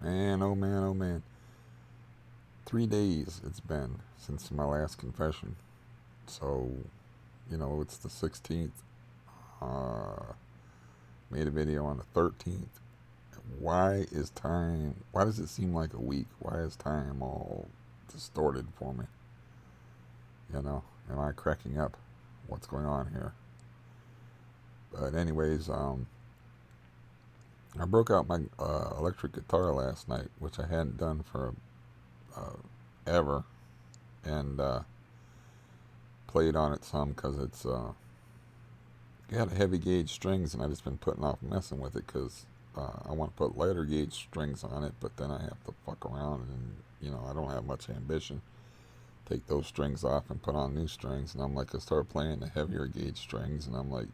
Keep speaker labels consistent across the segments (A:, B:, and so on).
A: Man, oh man, oh man. 3 days it's been since my last confession. So, it's the 16th. Uh, Made a video on the 13th. Why does it seem like a week? Why is time all distorted for me? Am I cracking up? What's going on here? But, anyways, I broke out my electric guitar last night, which I hadn't done for uh, ever, and played on it some because it's got heavy gauge strings, and I just been putting off messing with it because I want to put lighter gauge strings on it, but then I have to fuck around, and I don't have much ambition. Take those strings off and put on new strings, and I'm like, I start playing the heavier gauge strings, and I'm like,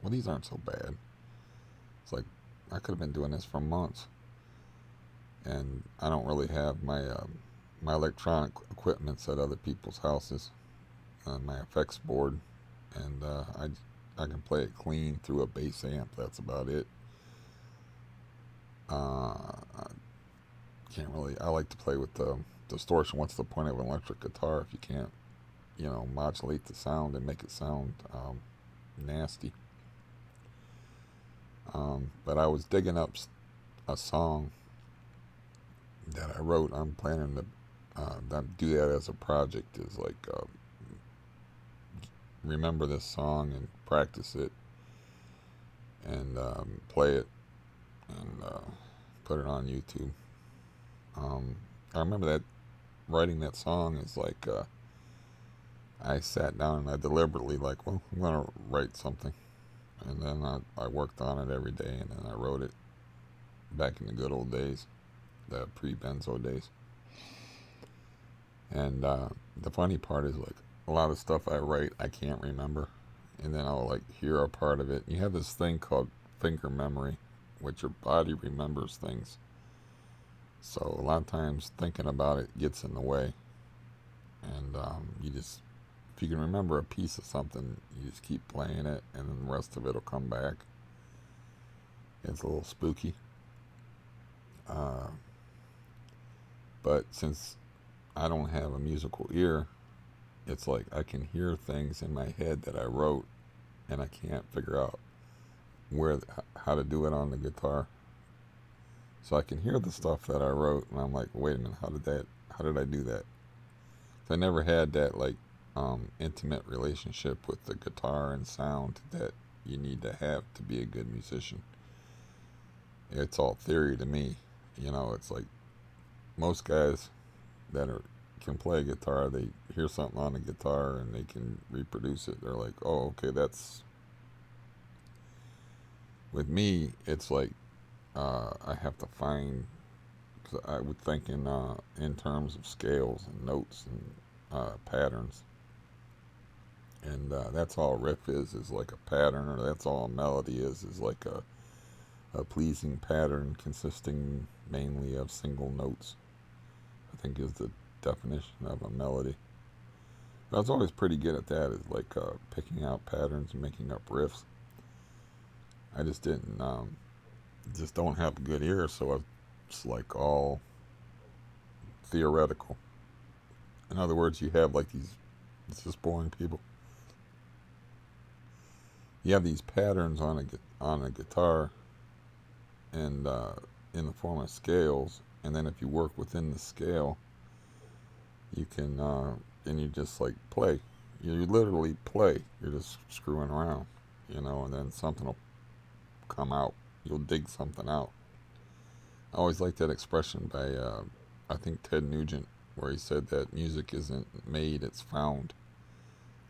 A: well, these aren't so bad. It's like I could have been doing this for months, and I don't really have my electronic equipment at other people's houses, my effects board, and I can play it clean through a bass amp. That's about it. I can't really. I like to play with the distortion. What's the point of an electric guitar if you can't, modulate the sound and make it sound nasty? But I was digging up a song that I wrote. I'm planning to do that as a project. Is like remember this song and practice it and play it and put it on YouTube. I remember that writing that song is like I sat down and I deliberately like, well, I'm gonna write something, and then I worked on it every day, and then I wrote it back in the good old days, the pre-benzo days. And the funny part is like a lot of stuff I write I can't remember, and then I'll like hear a part of it. You have this thing called finger memory, which your body remembers things. So a lot of times thinking about it gets in the way, and you just if you can remember a piece of something, you just keep playing it, and then the rest of it will come back. It's a little spooky, uh, but since I don't have a musical ear, it's like I can hear things in my head that I wrote, and I can't figure out how to do it on the guitar. So I can hear the stuff that I wrote, and I'm like, wait a minute, how did I do that? So I never had that like intimate relationship with the guitar and sound that you need to have to be a good musician. It's all theory to me. It's like most guys that can play a guitar, they hear something on a guitar and they can reproduce it. They're like, oh, okay, that's. With me, it's like I have to find. Cause I would think in terms of scales and notes and patterns, and that's all a riff is like a pattern, or that's all a melody is like a pleasing pattern consisting mainly of single notes. I think is the definition of a melody. But I was always pretty good at that, is like picking out patterns and making up riffs. I just didn't, just don't have a good ear, so it's like all theoretical. In other words, you have like these, it's just boring people. You have these patterns on a guitar, and in the form of scales, and then if you work within the scale, you can and you just like play. You literally play. You're just screwing around, and then something will come out. You'll dig something out. I always like that expression by I think Ted Nugent, where he said that music isn't made, it's found.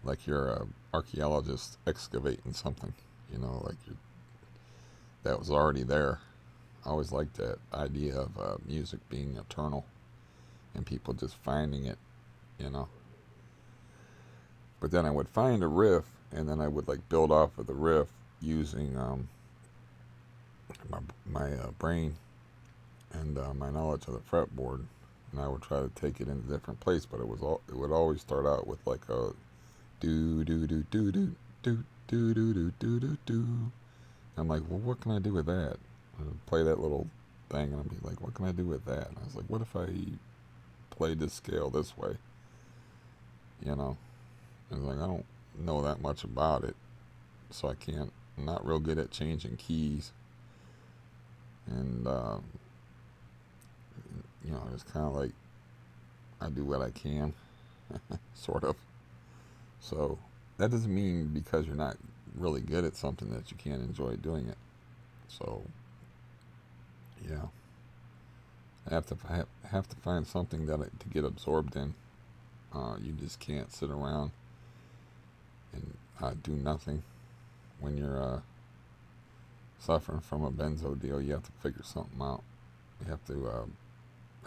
A: Like you're a archaeologist excavating something, like that was already there. I always liked that idea of music being eternal and people just finding it, you know. But then I would find a riff, and then I would like build off of the riff using my brain and my knowledge of the fretboard, and I would try to take it in a different place. But it would always start out with like a do do do do do do do do do do do do. I'm like, well, what can I do with that? Play that little thing, and I'd be like, what can I do with that? And I was like, what if I play this scale this way? You know, and like I don't know that much about it, so I can't. I'm not real good at changing keys, and it's kind of like I do what I can, sort of. So that doesn't mean because you're not really good at something that you can't enjoy doing it. So yeah, I have to find something to get absorbed in. You just can't sit around and do nothing when you're suffering from a benzo deal. You have to figure something out. You have to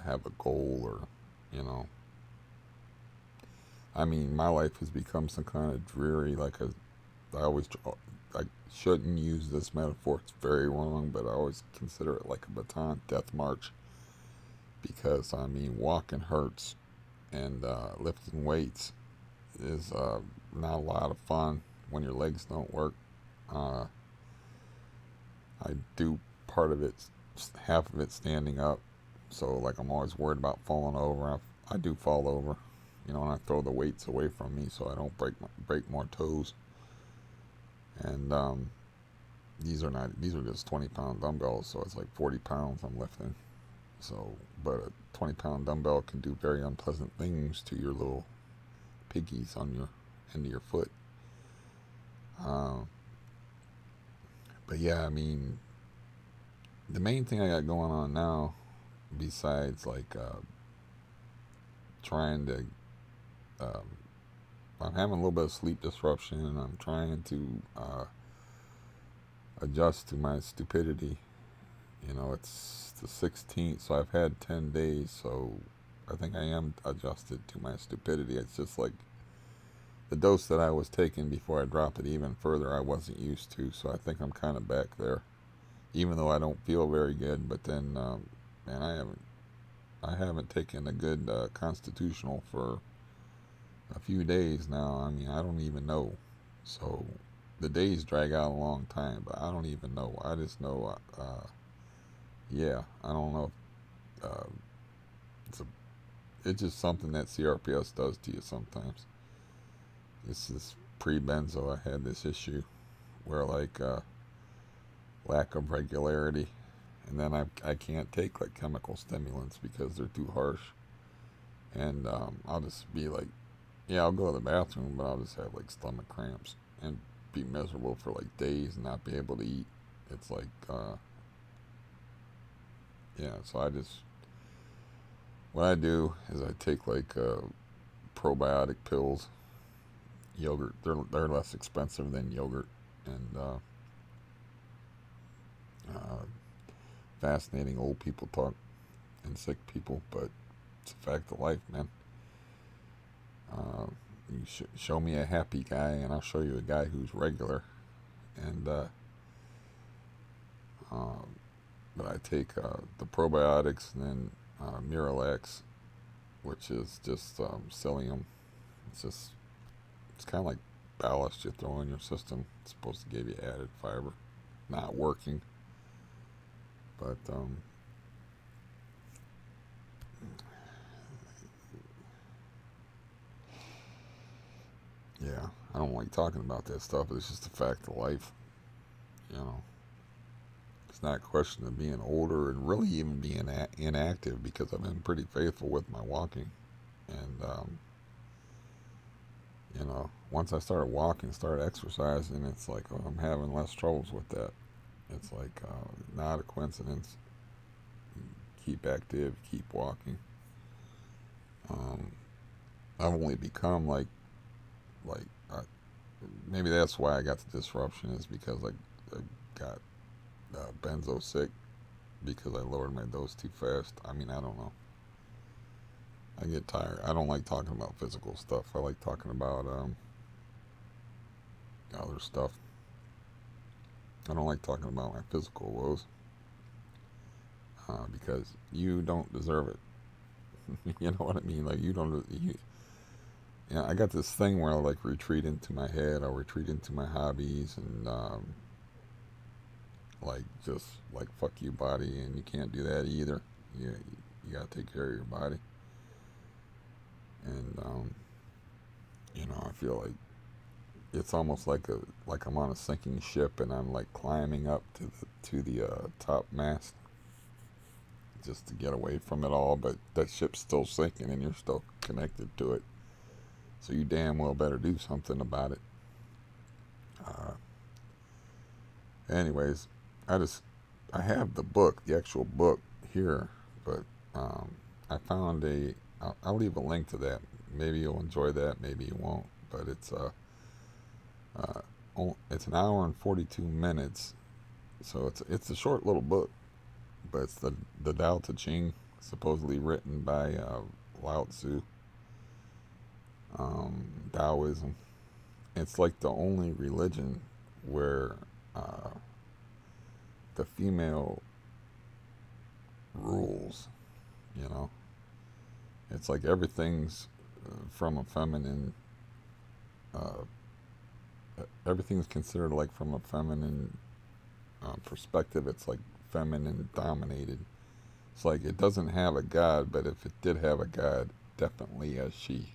A: have a goal, or you know. I mean, my life has become some kind of dreary. I shouldn't use this metaphor. It's very wrong, but I always consider it like a baton death march, because I mean, walking hurts, and lifting weights is not a lot of fun when your legs don't work. Uh, I do part of it, half of it standing up, so like I'm always worried about falling over. I do fall over, and I throw the weights away from me so I don't break more toes. And these are just 20-pound dumbbells, so it's like 40 pounds I'm lifting. So, but a 20-pound dumbbell can do very unpleasant things to your little piggies on your end of your foot. Um, but yeah, I mean, the main thing I got going on now, besides like trying to, um, I'm having a little bit of sleep disruption, and I'm trying to adjust to my stupidity. It's the 16th, so I've had 10 days, so I think I am adjusted to my stupidity. It's just like the dose that I was taking before I dropped it even further, I wasn't used to, so I think I'm kind of back there. Even though I don't feel very good, but then, man, I haven't taken a good constitutional for a few days now. I mean, I don't even know. So the days drag out a long time, but I don't even know. I just know, yeah, I don't know. Uh, it's a, it's just something that CRPS does to you sometimes. This is pre-benzo. I had this issue where like lack of regularity, and then I can't take like chemical stimulants because they're too harsh, and I'll just be like, yeah, I'll go to the bathroom, but I'll just have like stomach cramps and be miserable for like days and not be able to eat. It's like, yeah. So what I do is I take like probiotic pills, yogurt. They're less expensive than yogurt, and uh, fascinating old people talk and sick people, but it's a fact of life, man. Uh, you show me a happy guy, and I'll show you a guy who's regular. And um, but I take the probiotics, and then Miralax, which is just psyllium. It's kind of like ballast you throw in your system. It's supposed to give you added fiber. Not working, but yeah, I don't like talking about that stuff. But it's just a fact of life, you know. It's not a question of being older and really even being inactive, because I've been pretty faithful with my walking. And, once I started walking, started exercising, it's like, oh, I'm having less troubles with that. It's like not a coincidence. Keep active, keep walking. Um, I've only become like maybe that's why I got the disruption, is because I got benzo sick because I lowered my dose too fast. I mean, I don't know. I get tired. I don't like talking about physical stuff. I like talking about other stuff. I don't like talking about my physical woes because you don't deserve it. You know what I mean? Like you don't. I got this thing where I like retreat into my head. I retreat into my hobbies, and like just like fuck you body, and you can't do that either. You gotta take care of your body, and I feel like it's almost like I'm on a sinking ship, and I'm like climbing up to the top mast just to get away from it all, but that ship's still sinking, and you're still connected to it. So you damn well better do something about it. Uh, anyways, I just I have the book, the actual book here, but um, I found a. I'll leave a link to that. Maybe you'll enjoy that. Maybe you won't. But uh, it's an hour and 42 minutes, so it's a short little book. But it's the Tao Te Ching, supposedly written by Lao Tzu, Taoism. It's like the only religion where uh, the female rules. You know, it's like everything's from a feminine. Uh, Everything's considered like from a feminine perspective. It's like feminine dominated. It's like it doesn't have a god, but if it did have a god, definitely a she.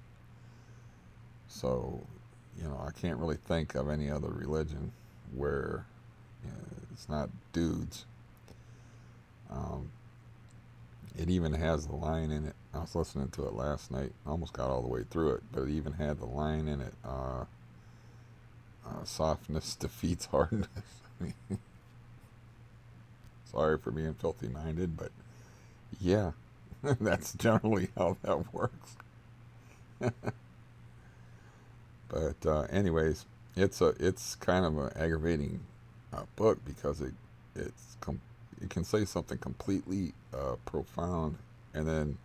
A: So, I can't really think of any other religion where it's not dudes. Um, it even has the line in it. I was listening to it last night. I almost got all the way through it, but it even had the line in it. Softness defeats hardness. Sorry for being filthy minded, but yeah, that's generally how that works. But anyways, it's kind of an aggravating book because it can say something completely profound and then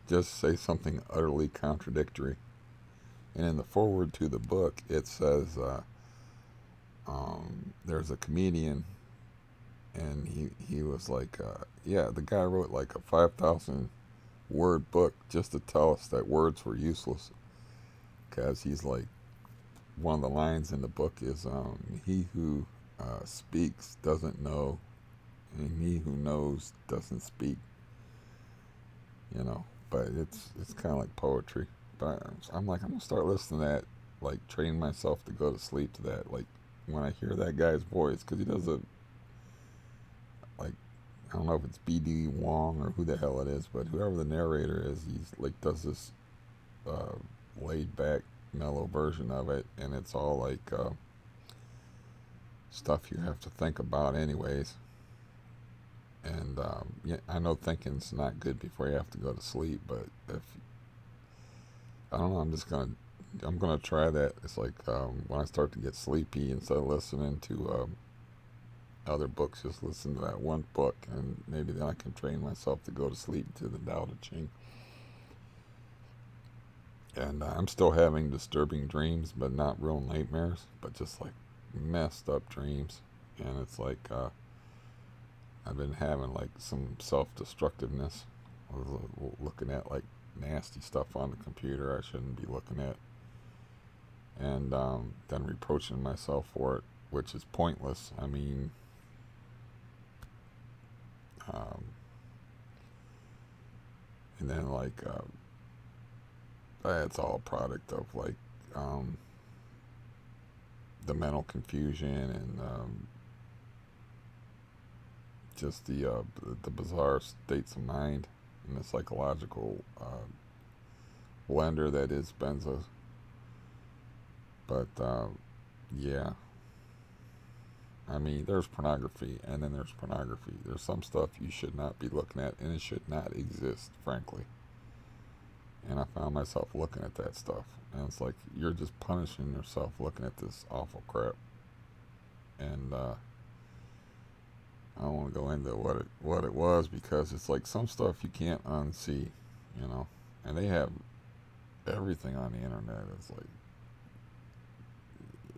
A: just say something utterly contradictory. And in the foreword to the book, it says there's a comedian, and he was like, yeah, the guy wrote like a 5,000 word book just to tell us that words were useless. Because he's like, one of the lines in the book is, he who speaks doesn't know, and he who knows doesn't speak. But it's kind of like poetry. But I'm like, I'm gonna start listening to that, like train myself to go to sleep to that. Like when I hear that guy's voice, because he does a like I don't know if it's B.D. Wong or who the hell it is, but whoever the narrator is, he's like does this uh, laid back, mellow version of it, and it's all like stuff you have to think about, anyways. And yeah, I know thinking's not good before you have to go to sleep, but if I don't know, I'm gonna try that. It's like when I start to get sleepy, instead of listening to other books, just listen to that one book, and maybe then I can train myself to go to sleep to the Tao Te Ching. And I'm still having disturbing dreams, but not real nightmares, but just like messed up dreams. And it's like I've been having like some self-destructiveness. I was looking at like nasty stuff on the computer I shouldn't be looking at, and then reproaching myself for it, which is pointless. I mean, um, and then like it's all a product of like um, the mental confusion and just the bizarre states of mind and the psychological blender that is benzo. But yeah, I mean, there's pornography, and then there's pornography. There's some stuff you should not be looking at, and it should not exist, frankly. And I found myself looking at that stuff, and it's like you're just punishing yourself looking at this awful crap. And I don't want to go into what it was, because it's like some stuff you can't unsee, you know. And they have everything on the internet. It's like,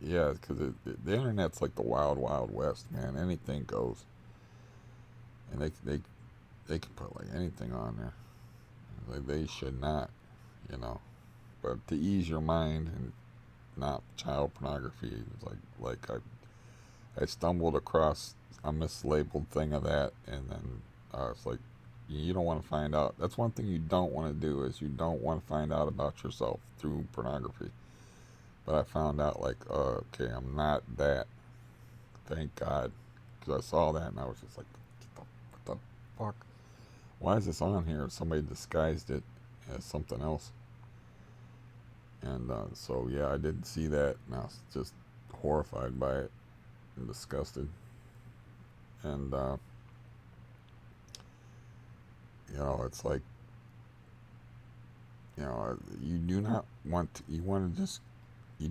A: yeah, because the internet's like the wild, wild west, man. Anything goes, and they can put like anything on there. Like they should not, you know. But to ease your mind and not child pornography, it's like I stumbled across a mislabeled thing of that, and then I was like, you don't want to find out. That's one thing you don't want to do, is you don't want to find out about yourself through pornography. But I found out, like, okay, I'm not that. Thank God. Because I saw that and I was just like, what the fuck? Why is this on here? Somebody disguised it as something else. And so, yeah, I did see that, and I was just horrified by it and disgusted. And, it's like, you do not want to, you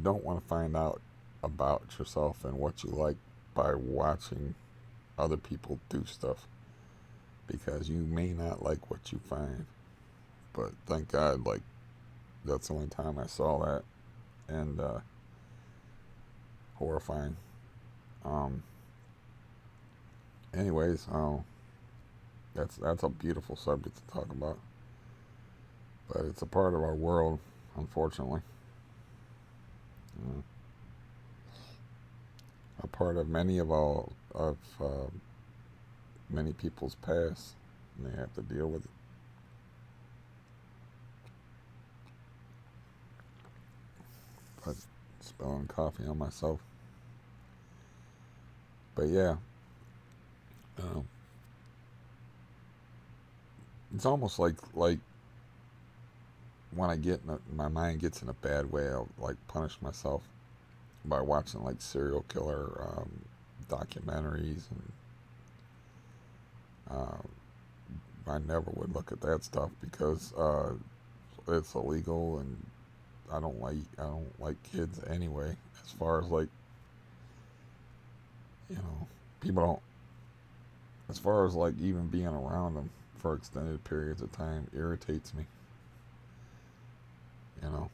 A: don't want to find out about yourself and what you like by watching other people do stuff, because you may not like what you find. But thank God, like, that's the only time I saw that, and horrifying. Um, anyways, that's a beautiful subject to talk about, but it's a part of our world, unfortunately. Uh, a part of many people's past, and they have to deal with it. But spilling coffee on myself. But yeah, um, it's almost like when my mind gets in a bad way, I'll like punish myself by watching like serial killer documentaries, and I never would look at that stuff because it's illegal, and I don't like kids anyway. As far as like, people don't. As far as like even being around them for extended periods of time irritates me. You know,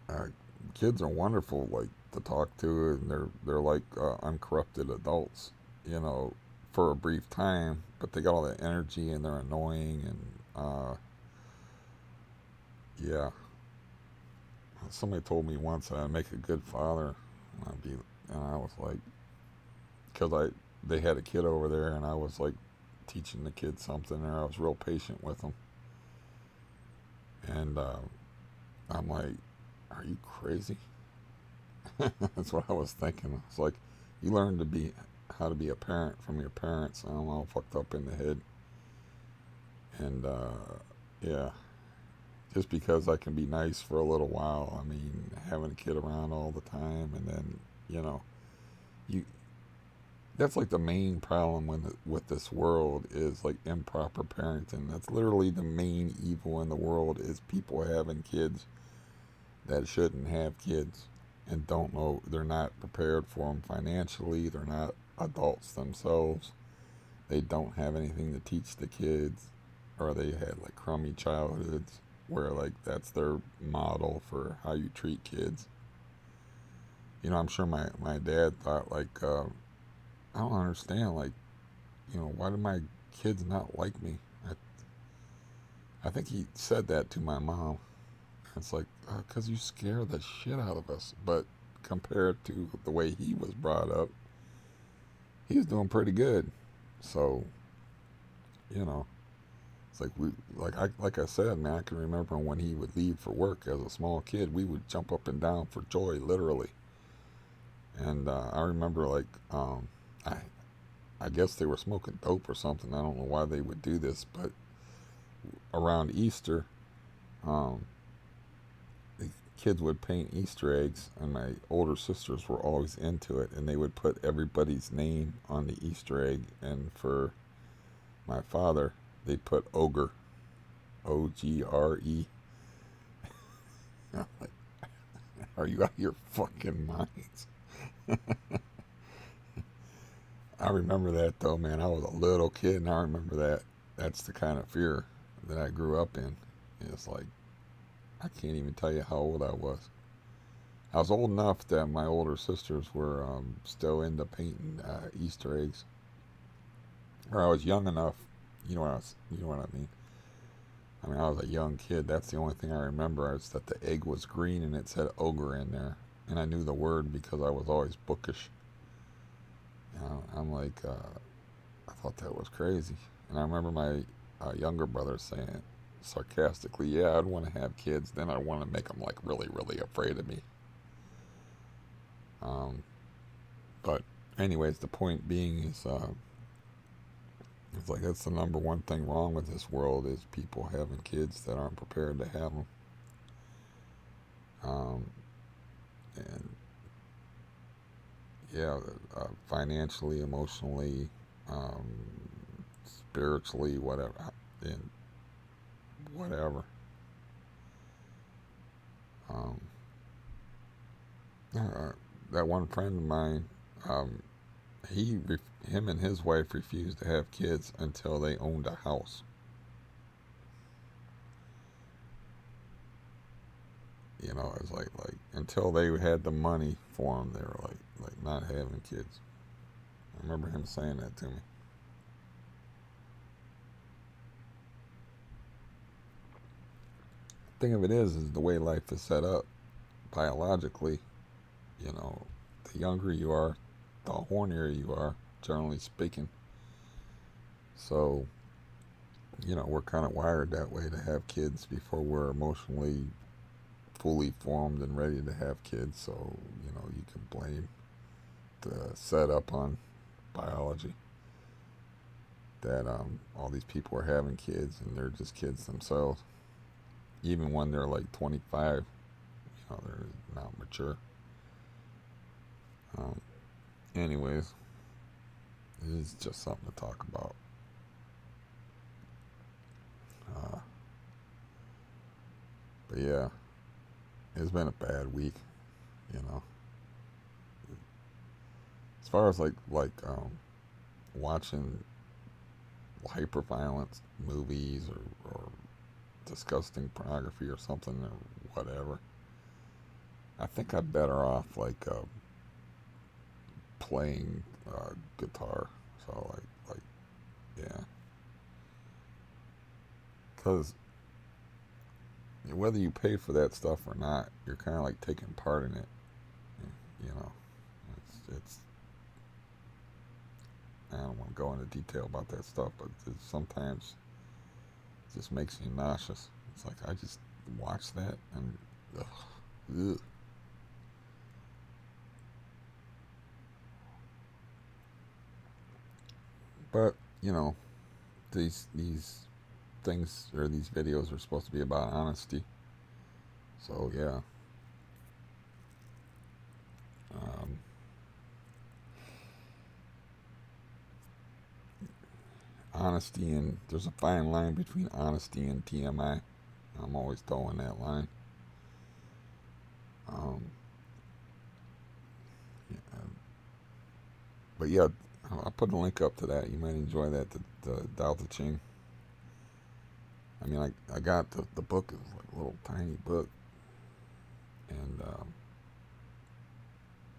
A: uh, kids are wonderful, like to talk to, and they're like uncorrupted adults. You know, for a brief time, but they got all that energy and they're annoying, and yeah. Somebody told me once that I'd make a good father, and I was like, because they had a kid over there, and I was like teaching the kid something, and I was real patient with them, and I'm like, are you crazy? That's what I was thinking. It's like, you learn how to be a parent from your parents, and I'm all fucked up in the head, and yeah. Just because I can be nice for a little while, I mean, having a kid around all the time, and then, you know, you that's like the main problem with this world, is like improper parenting. That's literally the main evil in the world, is people having kids that shouldn't have kids, and don't know, they're not prepared for them financially, they're not adults themselves, they don't have anything to teach the kids, or they had like crummy childhoods where like that's their model for how you treat kids. I'm sure my dad thought like, I don't understand, like, why do my kids not like me? I think he said that to my mom. It's like, because you scare the shit out of us. But compared to the way he was brought up, he was doing pretty good. So, you know, it's like like I said, man, I can remember when he would leave for work as a small kid, we would jump up and down for joy, literally. And I remember like, I I guess they were smoking dope or something. I don't know why they would do this, but around Easter, um, the kids would paint Easter eggs, and my older sisters were always into it, and they would put everybody's name on the Easter egg. And for my father, they put Ogre, OGRE. Like, are you out of your fucking minds? I remember that though, man. I was a little kid, and I remember that. That's the kind of fear that I grew up in. It's like, I can't even tell you how old I was. I was old enough that my older sisters were still into painting Easter eggs, or I was young enough. You know what I mean. I mean, I was a young kid. That's the only thing I remember, is that the egg was green and it said ogre in there, and I knew the word because I was always bookish. I'm like, I thought that was crazy. And I remember my younger brother saying sarcastically, yeah, I'd want to have kids, then I want to make them like really, really afraid of me. Um, but anyways, the point being is, it's like that's the number one thing wrong with this world is people having kids that aren't prepared to have them. Um, and yeah, financially, emotionally, um, spiritually, whatever, and whatever. Um, uh, that one friend of mine, um, him and his wife refused to have kids until they owned a house. You know, it's like until they had the money for them, they were like not having kids. I remember him saying that to me. Thing of it is the way life is set up biologically. You know, the younger you are, the hornier you are, generally speaking. So, you know, we're kind of wired that way to have kids before we're emotionally fully formed and ready to have kids. So, you know, you can blame the setup on biology that all these people are having kids and they're just kids themselves. Even when they're like 25, you know, they're not mature. Um, anyways, it is just something to talk about. Uh, but yeah, it's been a bad week, you know. As far as watching hyper violent movies or disgusting pornography or something or whatever, I think I'm better off playing guitar. So yeah, because whether you pay for that stuff or not, you're kind of like taking part in it. You know, it's I don't want to go into detail about that stuff, but sometimes it just makes me nauseous. It's like I just watch that and ugh, ugh. But you know, these things or these videos are supposed to be about honesty. So yeah, um, honesty and there's a fine line between honesty and TMI. I'm always towing that line. Um, yeah, but yeah, I'll put a link up to that. You might enjoy that. The Dao Te Ching. I mean, I got the book. It was like a little tiny book, and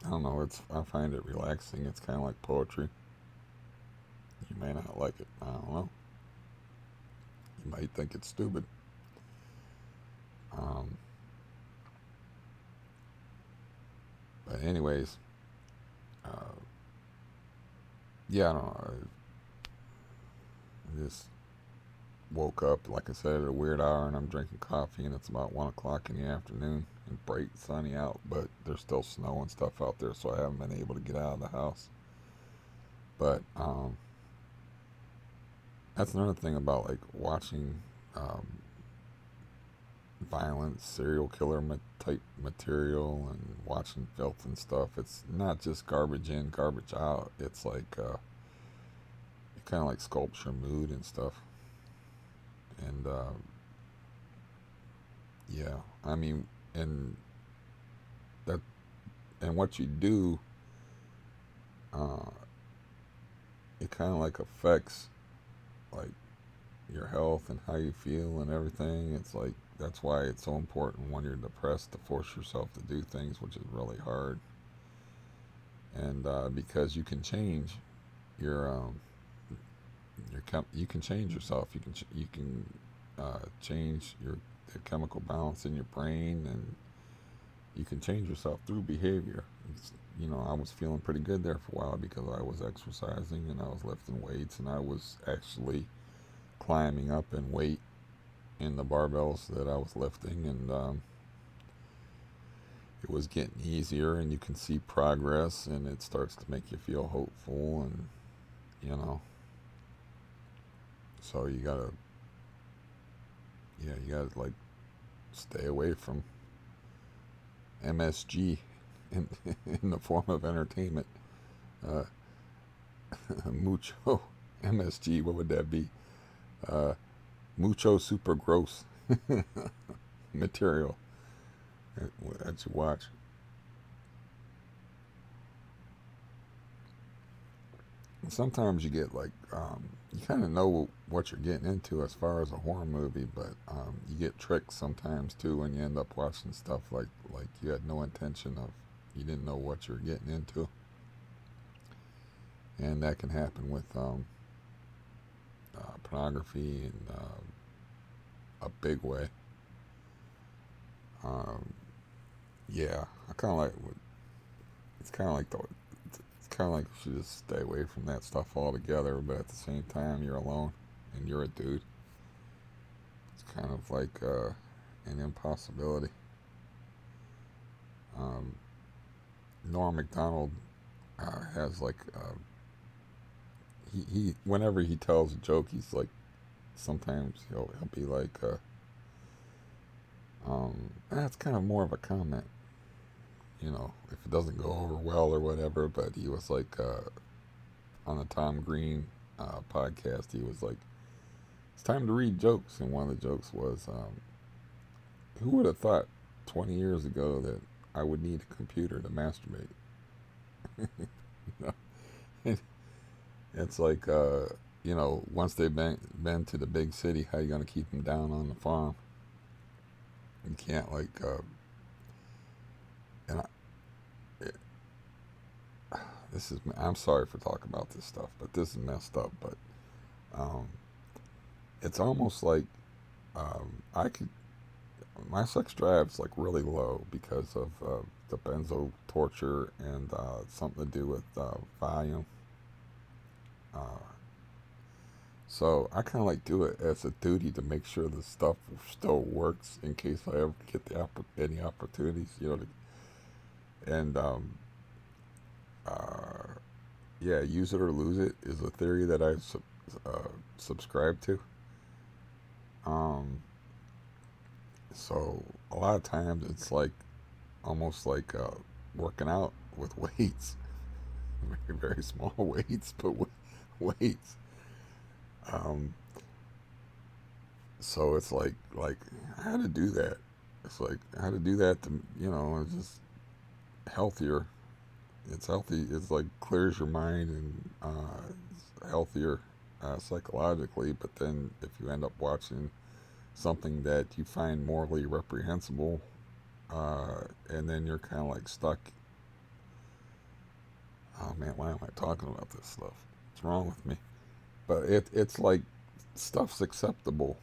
A: I don't know. I find it relaxing. It's kind of like poetry. You may not like it. I don't know. You might think it's stupid. Um, but anyways, uh, yeah, I don't know. I just woke up, like I said, at a weird hour, and I'm drinking coffee, and it's about 1 o'clock in the afternoon, and bright sunny out, but there's still snow and stuff out there, so I haven't been able to get out of the house. But that's another thing about like watching um, violent serial killer type material and watching filth and stuff. It's not just garbage in, garbage out. It's like it kind of like sculpture mood and stuff. And yeah, I mean, and that and what you do, uh, it kind of like affects like your health and how you feel and everything. It's like that's why it's so important when you're depressed to force yourself to do things, which is really hard. And because you can change your you can change yourself. You can change your the chemical balance in your brain, and you can change yourself through behavior. I was feeling pretty good there for a while because I was exercising and I was lifting weights and I was actually climbing up in weight in the barbells that I was lifting, and it was getting easier, and you can see progress, and it starts to make you feel hopeful, and you know, so you gotta like stay away from MSG in in the form of entertainment. Uh, mucho MSG. What would that be? Uh, mucho super gross material that you watch. Sometimes you get like you kind of know what you're getting into as far as a horror movie, but you get tricked sometimes too when you end up watching stuff like you had no intention of, you didn't know what you're getting into, and that can happen with pornography in a big way. Um, yeah, I kind of like, it's kind of like the it's kind of like you should just stay away from that stuff altogether, but at the same time, you're alone and you're a dude. It's kind of like an impossibility. Um, Norm Macdonald has like he whenever he tells a joke, he's like, sometimes he'll be like that's kind of more of a comment, if it doesn't go over well or whatever. But he was like on the Tom Green podcast, he was like, it's time to read jokes, and one of the jokes was, who would have thought 20 years ago that I would need a computer to masturbate? It's like, once they've been to the big city, how you going to keep them down on the farm? You can't, like, and I'm sorry for talking about this stuff, but this is messed up. But um, it's almost like I could, my sex drive's like really low because of the benzo torture and something to do with volume. Uh, So I kind of like do it as a duty to make sure the stuff still works in case I ever get any opportunities, and uh, yeah, use it or lose it is a theory that I subscribe to. Um, so a lot of times it's like almost like working out with weights, very very small weights, but weights. Um, so it's like how to do that. It's like how to do that to it's just healthier. It's healthy. It's like clears your mind and it's healthier psychologically. But then if you end up watching something that you find morally reprehensible, and then you're kind of like stuck. Oh man, why am I talking about this stuff? What's wrong with me? But it's like stuff's acceptable,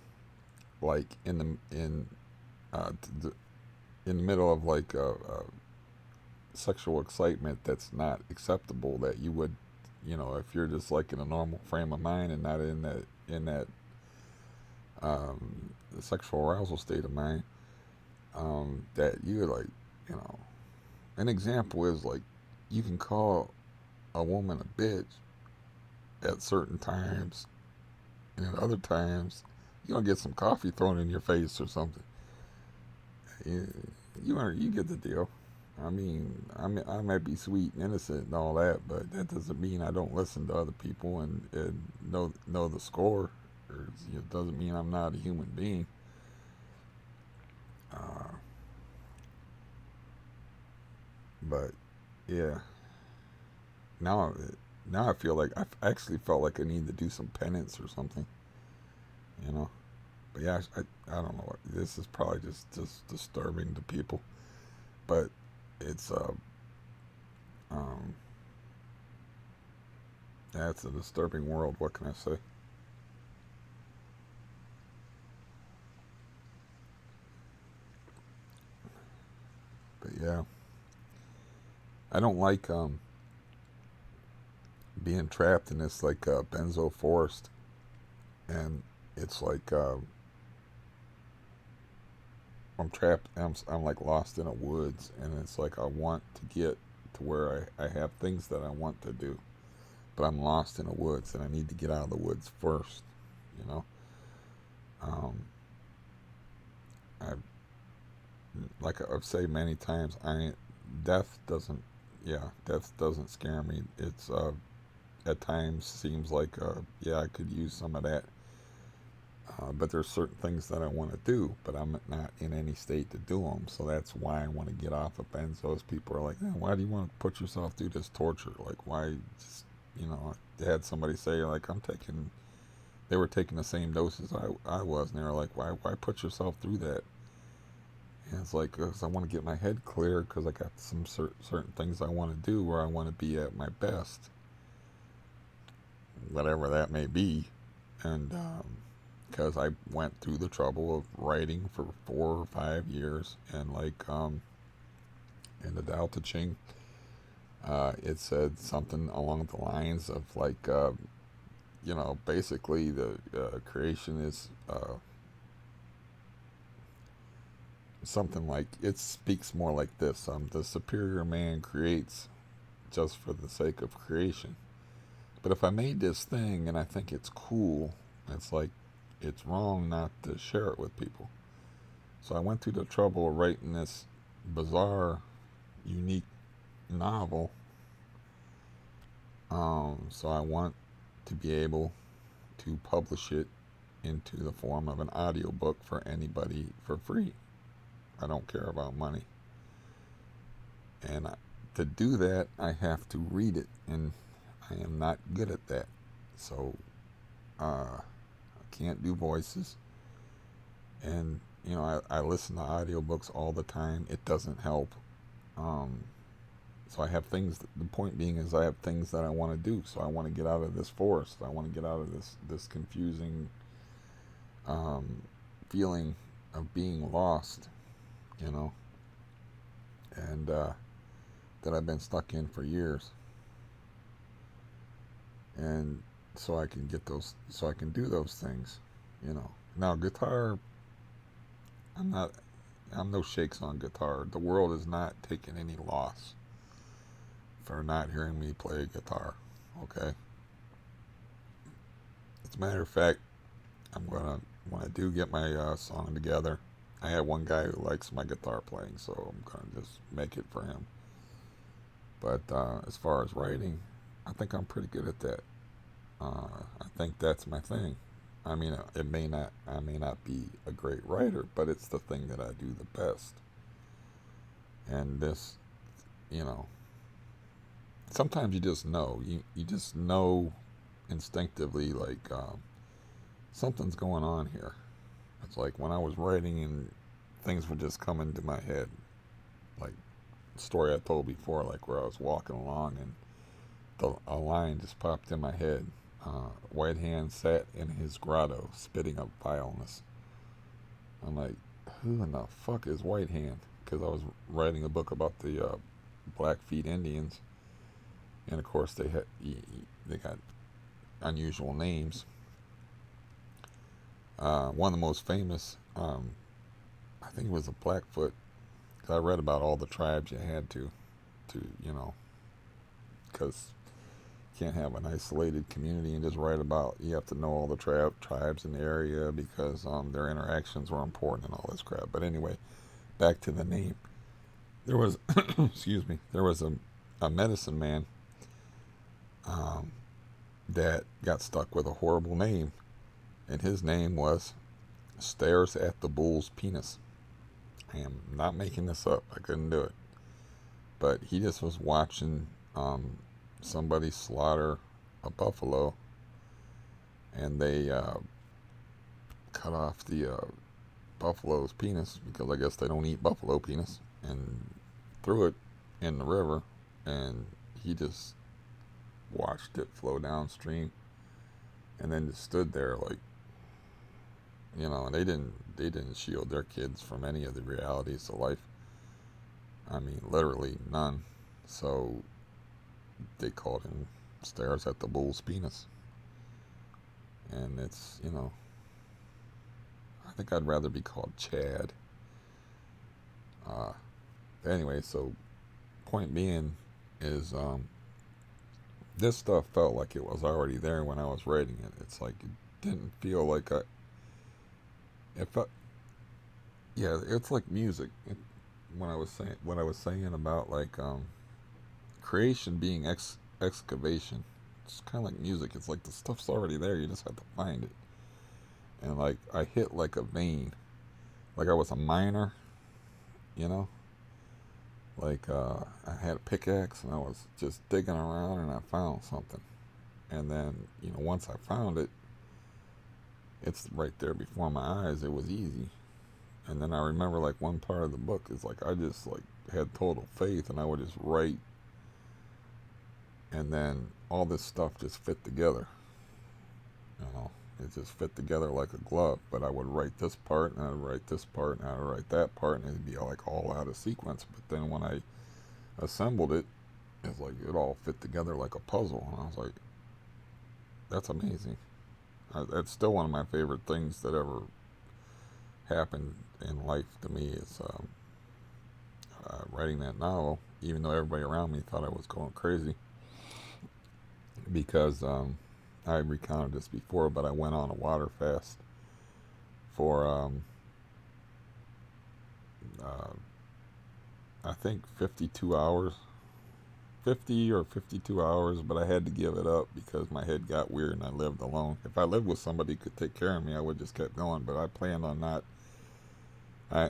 A: like uh, in the middle of like sexual excitement that's not acceptable, that you would, if you're just like in a normal frame of mind and not in that sexual arousal state of mind, that you like, you know an example is like, you can call a woman a bitch at certain times, and at other times you're gonna get some coffee thrown in your face or something. You get the deal. I might be sweet and innocent and all that, but that doesn't mean I don't listen to other people and know the score. Or it doesn't mean I'm not a human being. Uh, but yeah, now now I feel like I actually felt like I need to do some penance or something, you know. But yeah, I don't know. This is probably just disturbing to people, but it's um yeah, it's a disturbing world. What can I say? But yeah, I don't like being trapped in this like benzo forest, and it's like I'm trapped. I'm like lost in a woods, and it's like I want to get to where I have things that I want to do, but I'm lost in the woods, and I need to get out of the woods first. You know, um, I like I've said many times, death doesn't, yeah, death doesn't scare me. It's at times seems like yeah, I could use some of that. But there's certain things that I want to do, but I'm not in any state to do them. So that's why I want to get off of benzos. People are like, why do you want to put yourself through this torture? Like, why just, they had somebody say, like, they were taking the same doses I was, and they were like, why put yourself through that? And it's like, 'cause I want to get my head clear because I got some certain things I want to do where I want to be at my best, whatever that may be. And, because I went through the trouble of writing for 4 or 5 years, and like in the Tao Te Ching, it said something along the lines of like basically the creation is something like, it speaks more like this: the superior man creates just for the sake of creation. But if I made this thing and I think it's cool, it's like it's wrong not to share it with people. So I went through the trouble of writing this bizarre, unique novel. So I want to be able to publish it into the form of an audiobook for anybody for free. I don't care about money. And to do that, I have to read it, and I am not good at that. So I can't do voices. And I listen to audiobooks all the time. It doesn't help. So I have things. The point being is, I have things that I want to do. So I want to get out of this forest. I want to get out of this confusing feeling of being lost. You know, and that I've been stuck in for years. And so I can get those. So I can do those things. Now guitar. I'm no shakes on guitar. The world is not taking any loss for not hearing me play guitar. Okay? As a matter of fact, I'm gonna, when I do get my song together, I have one guy who likes my guitar playing, so I'm gonna just make it for him. But as far as writing, I think I'm pretty good at that. I think that's my thing. I mean, I may not be a great writer, but it's the thing that I do the best. And this, you know, sometimes you just know. You just know instinctively, like, something's going on here. It's like when I was writing and things would just come into my head. Like the story I told before, like where I was walking along and a line just popped in my head. White Hand sat in his grotto, spitting up vileness. I'm like, who in the fuck is White Hand? Because I was writing a book about the Blackfeet Indians, and of course they got unusual names. One of the most famous, I think it was a Blackfoot. Cause I read about all the tribes you had to because you can't have an isolated community and just write about. You have to know all the tribes in the area because their interactions were important and all this crap. But anyway, back to the name. There was, excuse me, there was a medicine man that got stuck with a horrible name, and his name was Stares at the Bull's Penis. I am not making this up. I couldn't do it. But he just was watching somebody slaughter a buffalo, and they cut off the buffalo's penis, because I guess they don't eat buffalo penis, and threw it in the river, and he just watched it flow downstream, and then just stood there like, and they didn't shield their kids from any of the realities of life. I mean, literally none. So they called him Stares at the Bull's Penis. And it's, I think I'd rather be called Chad. Uh, anyway, so point being is this stuff felt like it was already there when I was writing it. It's like it didn't feel like it felt, yeah, it's like music. When I was saying about like creation being excavation, it's kind of like music. It's like the stuff's already there. You just have to find it. And like I hit like a vein, like I was a miner, you know. Like I had a pickaxe and I was just digging around and I found something. And then once I found it, it's right there before my eyes. It was easy. And then I remember like one part of the book is like I just like had total faith and I would just write, and then all this stuff just fit together. You know, it just fit together like a glove. But I would write this part, and I'd write this part, and I'd write that part, and it'd be like all out of sequence. But then when I assembled it, it's like it all fit together like a puzzle, and I was like, "That's amazing." That's still one of my favorite things that ever happened in life to me is writing that novel. Even though everybody around me thought I was going crazy, because I recounted this before, but I went on a water fast for uh, I think 52 hours, 50 or 52 hours, but I had to give it up because my head got weird and I lived alone. If I lived with somebody who could take care of me, I would just kept going, but I planned on not. I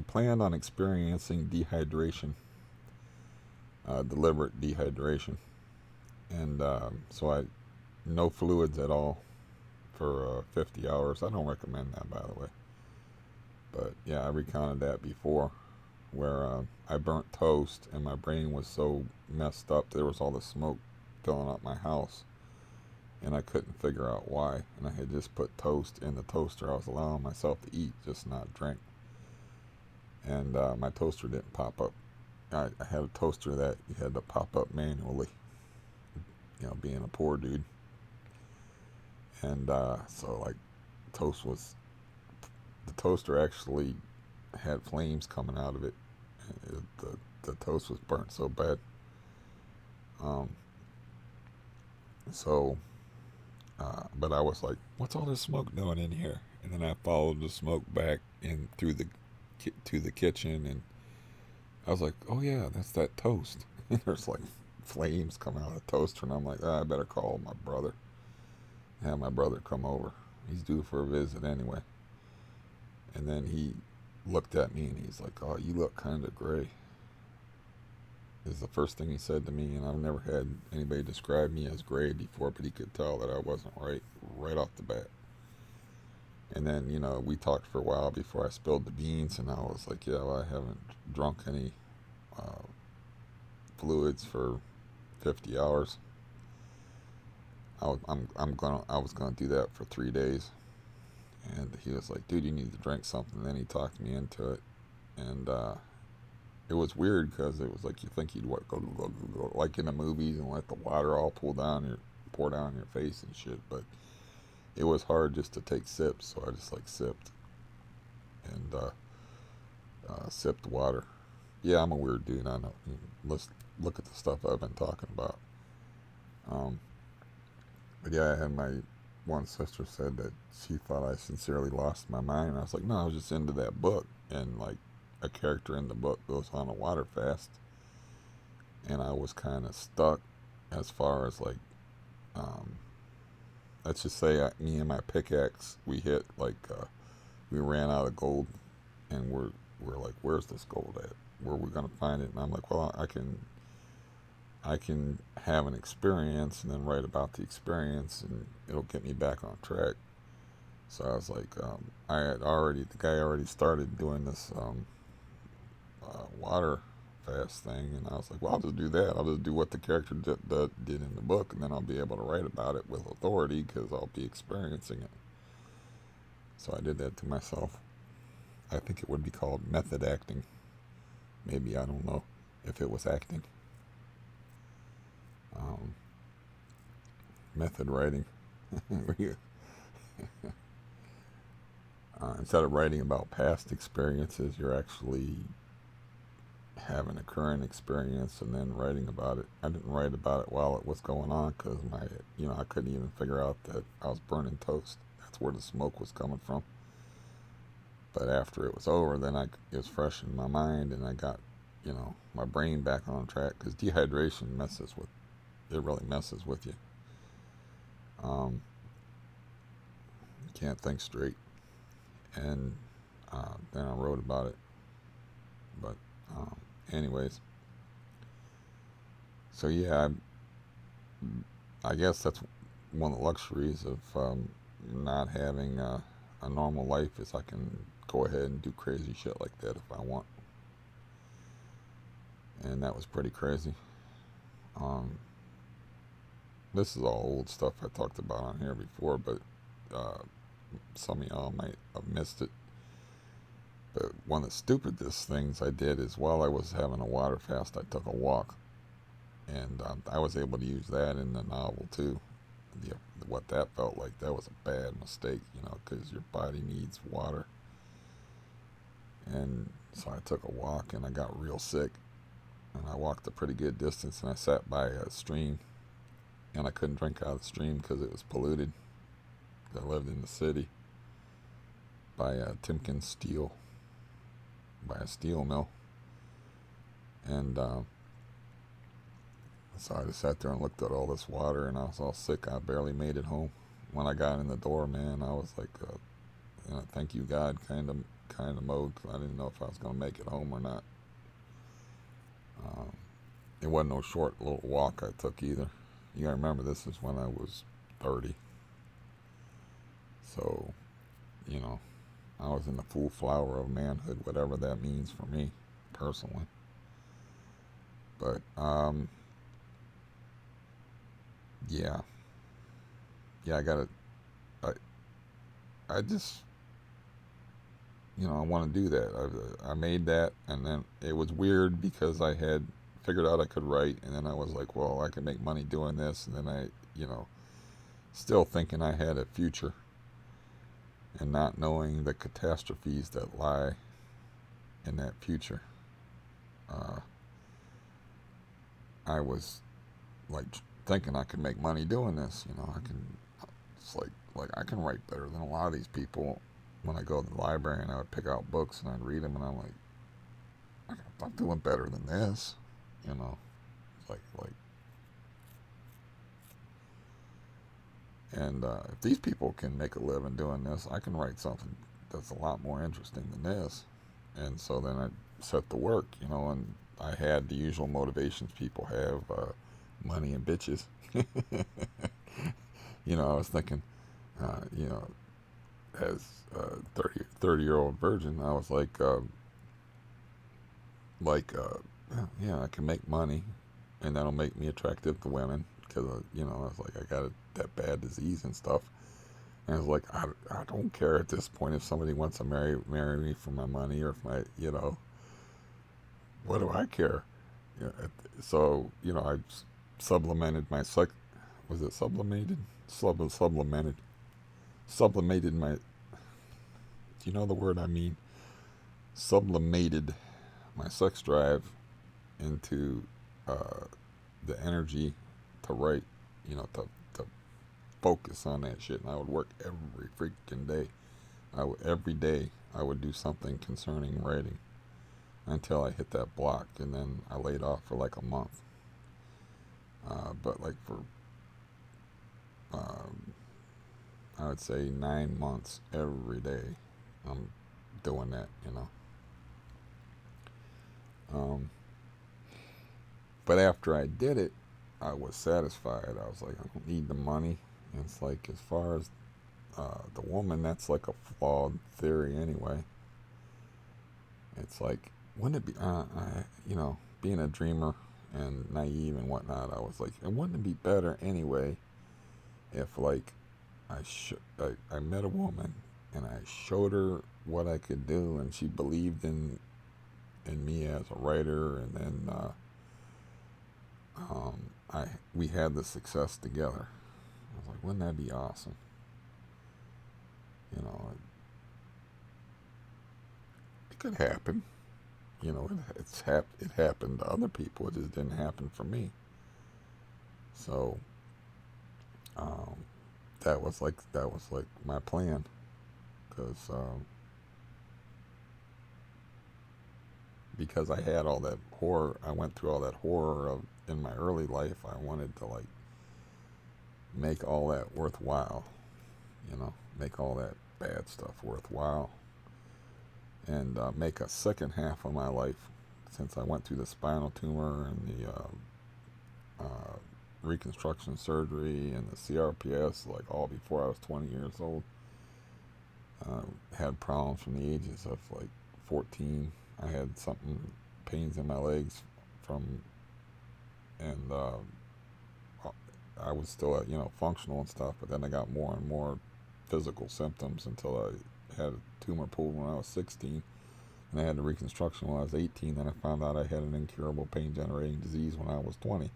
A: planned on experiencing dehydration, deliberate dehydration, and so I no fluids at all for 50 hours. I don't recommend that, by the way. But yeah, I recounted that before, where I burnt toast and my brain was so messed up. There was all the smoke filling up my house, and I couldn't figure out why. And I had just put toast in the toaster. I was allowing myself to eat, just not drink. And my toaster didn't pop up. I had a toaster that you had to pop up manually, being a poor dude. And so like toast was the toaster actually had flames coming out of it. The toast was burnt so bad. Um, so, but I was like, "What's all this smoke doing in here?" And then I followed the smoke back in through the to the kitchen, and I was like, "Oh yeah, that's that toast." And there's like flames coming out of the toaster, and I'm like, I better call my brother. Have my brother come over. He's due for a visit anyway. And then he looked at me and he's like, "Oh, you look kind of gray." Is the first thing he said to me, and I've never had anybody describe me as gray before, but he could tell that I wasn't right off the bat. And then we talked for a while before I spilled the beans, and I was like, "Yeah, well, I haven't drunk any uh, fluids for 50 hours. I was gonna do that for 3 days." And he was like, "Dude, you need to drink something." And then he talked me into it, and it was weird because it was like you think you'd go like in the movies and let the water all pour down your face and shit, but it was hard just to take sips, so I just like sipped and sipped water. Yeah, I'm a weird dude. I know. Let's look at the stuff I've been talking about. Um, but yeah, I had my one sister said that she thought I sincerely lost my mind. And I was like, no, I was just into that book, and like a character in the book goes on a water fast, and I was kind of stuck as far as like, um, let's just say me and my pickaxe, we hit like we ran out of gold, and we're like, where's this gold at? Where are we gonna find it? And I'm like, well, I can have an experience and then write about the experience, and it'll get me back on track. So I was like, the guy already started doing this water fast thing, and I was like, well, I'll just do that. I'll just do what the character did in the book, and then I'll be able to write about it with authority because I'll be experiencing it. So I did that to myself. I think it would be called method acting. Maybe, I don't know if it was acting. Um, method writing. Instead of writing about past experiences, you're actually having a current experience and then writing about it. I didn't write about it while it was going on because I couldn't even figure out that I was burning toast. That's where the smoke was coming from. But after it was over, then it was fresh in my mind, and I got, my brain back on track, because dehydration really messes with you. You can't think straight. And then I wrote about it. But anyways, so yeah, I guess that's one of the luxuries of not having a normal life, is I can go ahead and do crazy shit like that if I want. And that was pretty crazy. Um, this is all old stuff I talked about on here before, but some of y'all might have missed it. But one of the stupidest things I did is, while I was having a water fast, I took a walk. And I was able to use that in the novel too. What that felt like, that was a bad mistake, because your body needs water. And so I took a walk and I got real sick. And I walked a pretty good distance, and I sat by a stream. And I couldn't drink out of the stream because it was polluted. I lived in the city by Timken Steel, by a steel mill. And so I just sat there and looked at all this water, and I was all sick. I barely made it home. When I got in the door, man, I was like, thank you, God, kind of mode, because I didn't know if I was going to make it home or not. It wasn't no short little walk I took either. You gotta remember, this is when I was 30. So, I was in the full flower of manhood, whatever that means for me, personally. But, yeah. Yeah, I just, I want to do that. I made that, and then it was weird because I had figured out I could write, and then I was like, well, I can make money doing this, and then I, still thinking I had a future, and not knowing the catastrophes that lie in that future. I was like thinking I could make money doing this. It's like I can write better than a lot of these people. When I go to the library and I would pick out books and I'd read them, and I'm like, I'm doing better than this. It's like, and if these people can make a living doing this, I can write something that's a lot more interesting than this. And so then I set to work, and I had the usual motivations people have, money and bitches. I was thinking, as a 30-year-old virgin, I was yeah, I can make money, and that'll make me attractive to women, because, I was like, I got that bad disease and stuff. And I was like, I don't care at this point if somebody wants to marry me for my money, or if what do I care? So, I sublimated my was it sublimated? Sublimated my, do you know the word I mean? Sublimated my sex drive into the energy to write, to focus on that shit. And I would work every freaking day. Every day I would do something concerning writing until I hit that block, and then I laid off for like a month. But like for, I would say 9 months every day, I'm doing that, But after I did it, I was satisfied. I was like, I don't need the money. And it's like, as far as the woman, that's like a flawed theory anyway. It's like, wouldn't it be, being a dreamer and naive and whatnot, I was like, and wouldn't it be better anyway if, like, I met a woman and I showed her what I could do, and she believed in me as a writer, and then I we had the success together. I was like, wouldn't that be awesome? You know, it could happen. You know, it happened to other people. It just didn't happen for me. So um, that was like my plan, because I had all that horror. I went through all that horror of in my early life. I wanted to like make all that worthwhile. You know, make all that bad stuff worthwhile, and make a second half of my life, since I went through the spinal tumor and the reconstruction surgery and the CRPS, like all before I was 20 years old. Had problems from the ages of like 14. I had pains in my legs from, and I was still, functional and stuff, but then I got more and more physical symptoms until I had a tumor pulled when I was 16, and I had the reconstruction when I was 18. Then I found out I had an incurable pain generating disease when I was 20.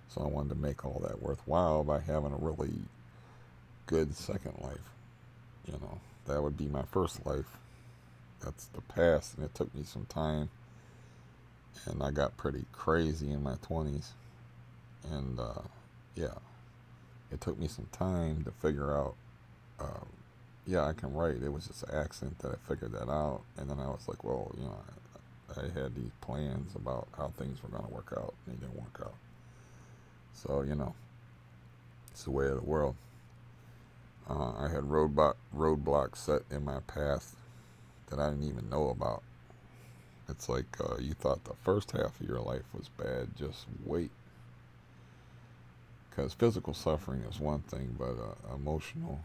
A: So I wanted to make all that worthwhile by having a really good second life. That would be my first life. That's the past, and it took me some time, and I got pretty crazy in my 20s, and yeah, it took me some time to figure out, uh, yeah, I can write. It was just an accident that I figured that out, and then I was like, well, I had these plans about how things were going to work out, and they didn't work out. So, it's the way of the world. I had roadblocks set in my path that I didn't even know about. It's like you thought the first half of your life was bad, just wait. Because physical suffering is one thing, but emotional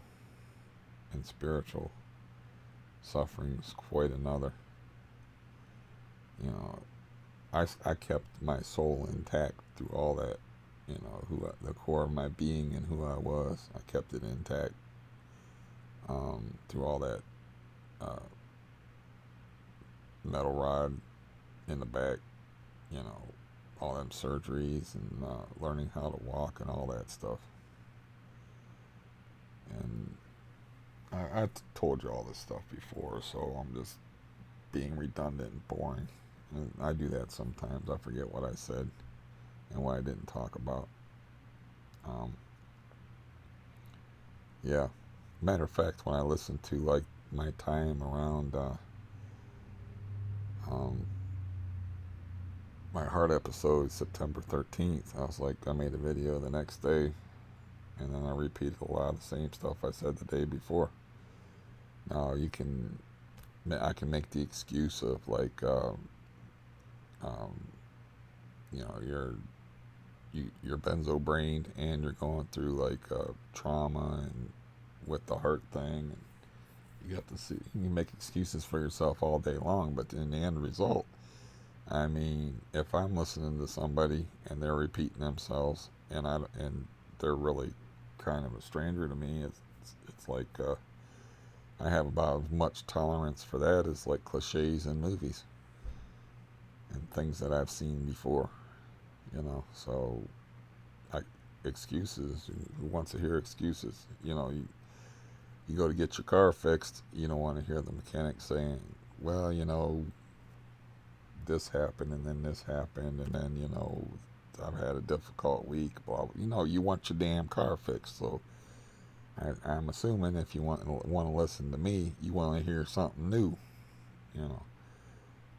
A: and spiritual suffering is quite another. You know, I kept my soul intact through all that. The core of my being and who I was, I kept it intact through all that metal rod in the back, you know, all them surgeries and learning how to walk and all that stuff. And I told you all this stuff before, so I'm just being redundant and boring. And I do that sometimes. I forget what I said and what I didn't talk about. Um, yeah. Matter of fact, when I listen to like my time around um, my heart episode, September 13th, I was like, I made a video the next day, and then I repeated a lot of the same stuff I said the day before. Now I can make the excuse of like, um, you're benzo brained and you're going through like trauma and with the heart thing. And you have to see, you can make excuses for yourself all day long, but in the end result, I mean, if I'm listening to somebody and they're repeating themselves, and they're really kind of a stranger to me, it's like I have about as much tolerance for that as like cliches in movies and things that I've seen before. So like excuses. Who wants to hear excuses? You go to get your car fixed. You don't want to hear the mechanic saying, "Well, this happened and then this happened and then I've had a difficult week." Blah, blah. You want your damn car fixed. So I'm assuming if you want to listen to me, you want to hear something new. You know,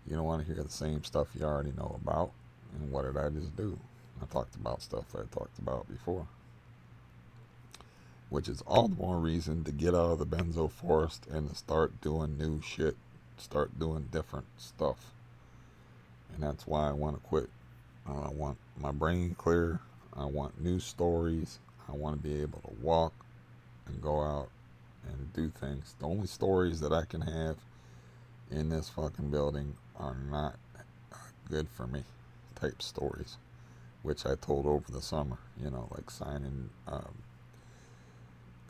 A: you don't want to hear the same stuff you already know about. And what did I just do? I talked about stuff I talked about before, which is all the more reason to get out of the benzo forest and to start doing new shit, start doing different stuff. And that's why I want to quit. I want my brain clear. I want new stories. I want to be able to walk and go out and do things. The only stories that I can have in this fucking building are not good for me type stories, which I told over the summer, like signing,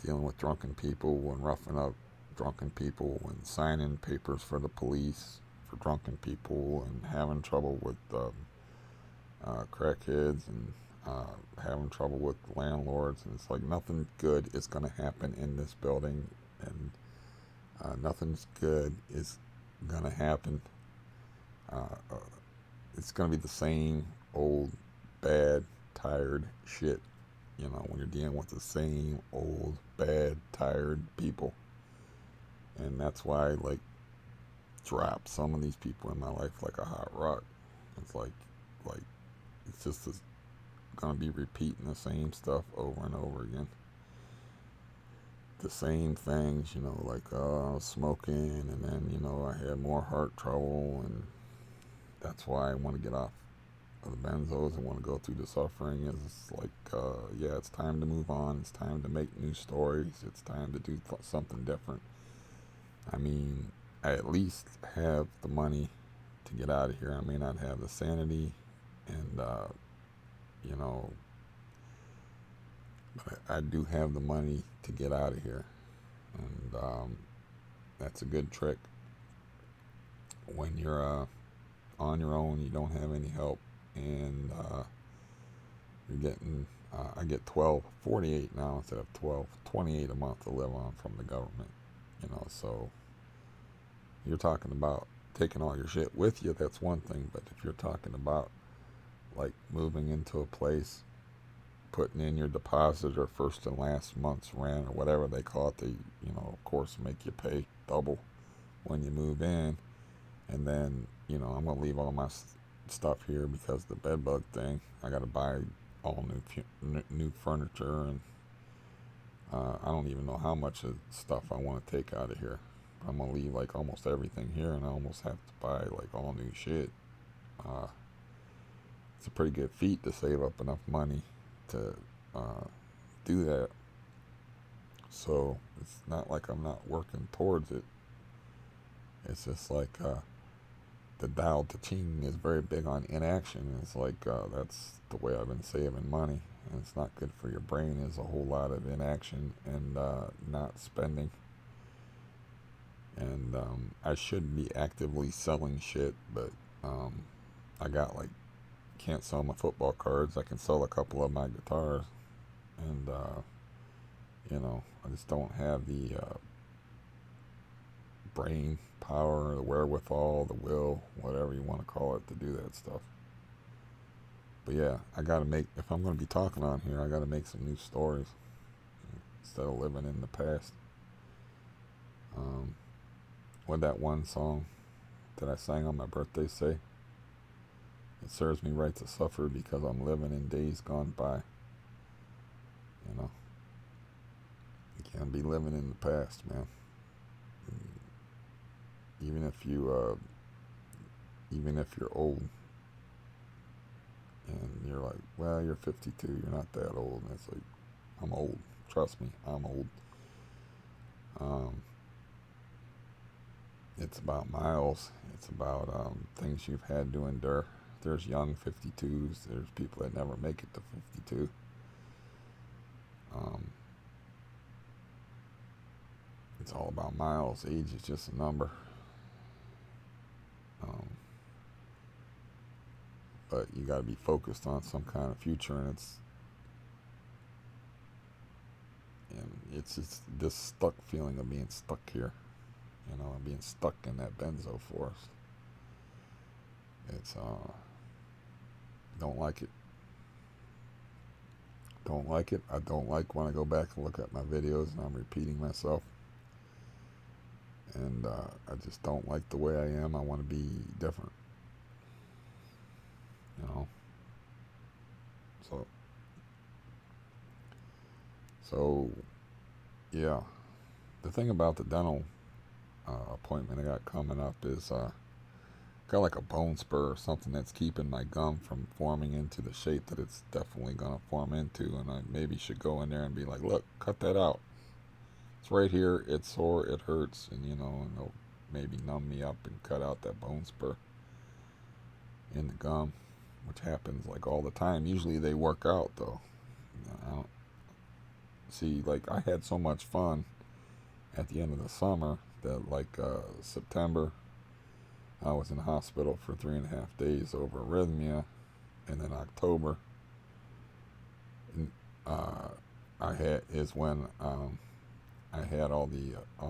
A: dealing with drunken people and roughing up drunken people and signing papers for the police for drunken people and having trouble with crackheads and having trouble with landlords, and it's like nothing good is going to happen in this building, and nothing's good is going to happen. Uh, uh, it's going to be the same old, bad, tired shit, when you're dealing with the same old, bad, tired people. And that's why I, like, drop some of these people in my life like a hot rock. It's like, it's just gonna be repeating the same stuff over and over again. The same things, like smoking, and then I had more heart trouble, and that's why I want to get off of the benzos and want to go through the suffering. Is it's like, yeah, it's time to move on. It's time to make new stories. It's time to do something different. I mean, I at least have the money to get out of here. I may not have the sanity, and you know, but I do have the money to get out of here, and that's a good trick. When you're on your own, you don't have any help, and you're getting. I get 12.48 now instead of 12.28 a month to live on from the government. So you're talking about taking all your shit with you. That's one thing, but if you're talking about like moving into a place, putting in your deposit or first and last month's rent or whatever they call it, they of course make you pay double when you move in, and then I'm gonna leave all my stuff here because the bed bug thing. I got to buy all new furniture, and I don't even know how much of stuff I want to take out of here. I'm gonna leave like almost everything here, and I almost have to buy like all new shit. Uh, it's a pretty good feat to save up enough money to do that. So it's not like I'm not working towards it. It's just like the Tao Te Ching is very big on inaction. It's like that's the way I've been saving money, and it's not good for your brain. There's a whole lot of inaction and not spending. And I shouldn't be actively selling shit, but I got like can't sell my football cards. I can sell a couple of my guitars, and I just don't have the brain power, the wherewithal, the will, whatever you want to call it, to do that stuff. But yeah, I gotta make, if I'm gonna be talking on here, I gotta make some new stories instead of living in the past. What that one song that I sang on my birthday say? It serves me right to suffer because I'm living in days gone by. You can't be living in the past, man. Even if you're old, and you're like, well, you're 52, you're not that old, and it's like, I'm old. Trust me, I'm old. It's about miles. It's about things you've had to endure. There's young 52s. There's people that never make it to 52. It's all about miles. Age is just a number. But you got to be focused on some kind of future, and it's just this stuck feeling of being stuck here. And being stuck in that benzo forest. It's don't like it. Don't like it. I don't like when I go back and look at my videos and I'm repeating myself. And I just don't like the way I am. I want to be different. So yeah. The thing about the dental appointment I got coming up is got like a bone spur or something that's keeping my gum from forming into the shape that it's definitely gonna form into, and I maybe should go in there and be like, look, cut that out. It's right here. It's sore. It hurts, and and they'll maybe numb me up and cut out that bone spur in the gum, which happens like all the time. Usually they work out though. I don't see, like, I had so much fun at the end of the summer that like September I was in the hospital for 3.5 days over arrhythmia, and then October uh, I had is when I had all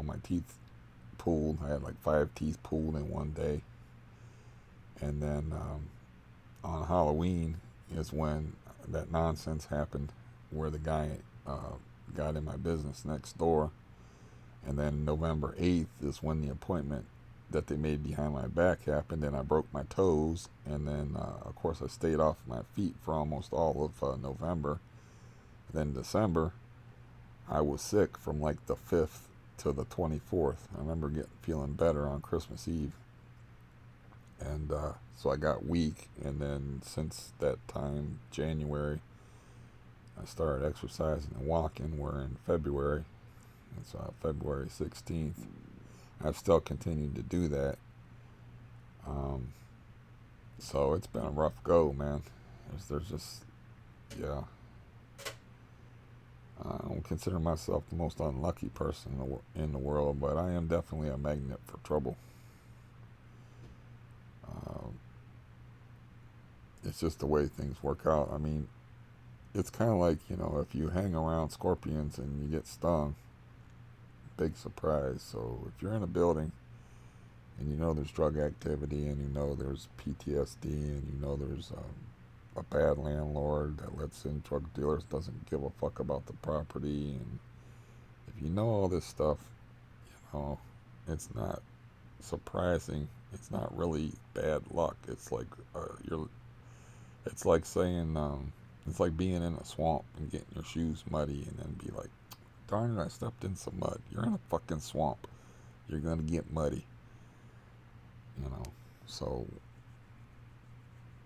A: my teeth pulled. I had like 5 teeth pulled in one day, and then on Halloween is when that nonsense happened, where the guy uh, got in my business next door, and then November 8th is when the appointment that they made behind my back happened, and I broke my toes, and then of course I stayed off my feet for almost all of November. Then December, I was sick from like the 5th to the 24th. I remember feeling better on Christmas Eve, and so I got weak, and then since that time, January, I started exercising and walking. We're in February. It's February 16th. I've still continued to do that. Um, so it's been a rough go, man. There's just, yeah. I don't consider myself the most unlucky person in the world, but I am definitely a magnet for trouble. Um, it's just the way things work out. I mean, it's kind of like, if you hang around scorpions and you get stung, big surprise. So if you're in a building and you know there's drug activity, and you know there's PTSD, and you know there's a bad landlord that lets in drug dealers, doesn't give a fuck about the property, and if you know all this stuff, it's not surprising. It's not really bad luck. It's like it's like saying, it's like being in a swamp and getting your shoes muddy, and then be like, darn it, I stepped in some mud. You're in a fucking swamp. You're gonna get muddy. So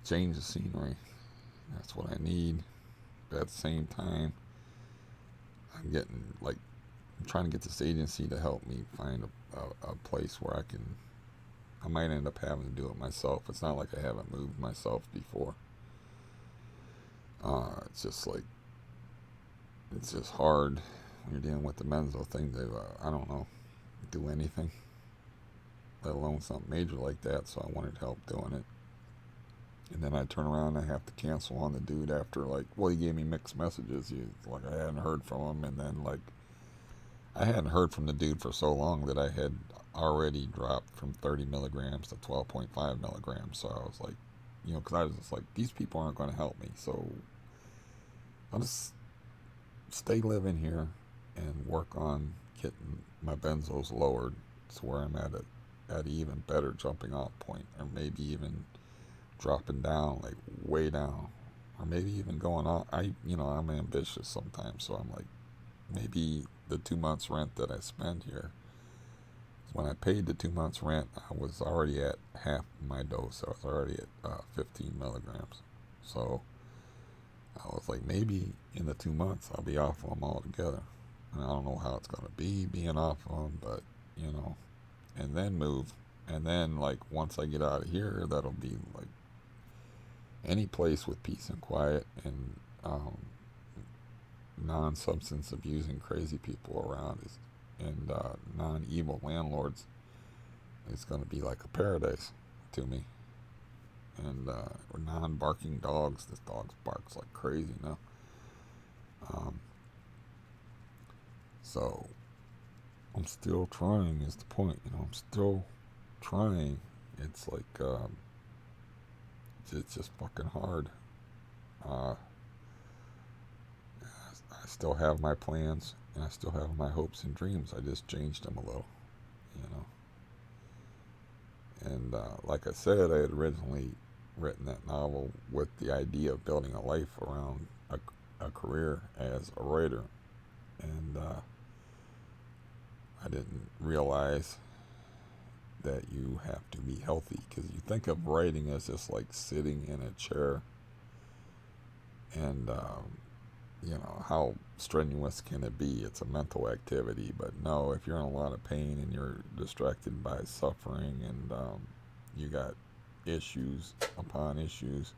A: change the scenery. That's what I need. But at the same time, I'm trying to get this agency to help me find a place where I might end up having to do it myself. It's not like I haven't moved myself before. It's just like, it's just hard when you're dealing with the mental thing to, I don't know, do anything, let alone something major like that. So I wanted help doing it. And then I turn around and I have to cancel on the dude after, he gave me mixed messages. I hadn't heard from him. And then, I hadn't heard from the dude for so long that I had already dropped from 30 milligrams to 12.5 milligrams. So I was like, because I was just like, these people aren't going to help me. So I'll just stay living here and work on getting my benzos lowered to where I'm at an even better jumping off point, or maybe even dropping down, like way down, or maybe even going on. I'm ambitious sometimes, so I'm like, maybe the 2 months rent that I spend here, when I paid the 2 months rent, I was already at half my dose. I was already at 15 milligrams. So I was like, maybe in the 2 months I'll be off of them altogether. And I don't know how it's going to be being off of them, but and then move. And then, once I get out of here, that'll be like any place with peace and quiet, and non-substance abusing crazy people around, and non-evil landlords. It's going to be like a paradise to me. And or non-barking dogs. This dog barks like crazy now. So I'm still trying, is the point. I'm still trying. It's like it's just fucking hard. I still have my plans, and I still have my hopes and dreams. I just changed them a little, And like I said, I had originally written that novel with the idea of building a life around a career as a writer. And I didn't realize that you have to be healthy, because you think of writing as just like sitting in a chair, and how strenuous can it be? It's a mental activity. But no, if you're in a lot of pain and you're distracted by suffering, and you got issues upon issues,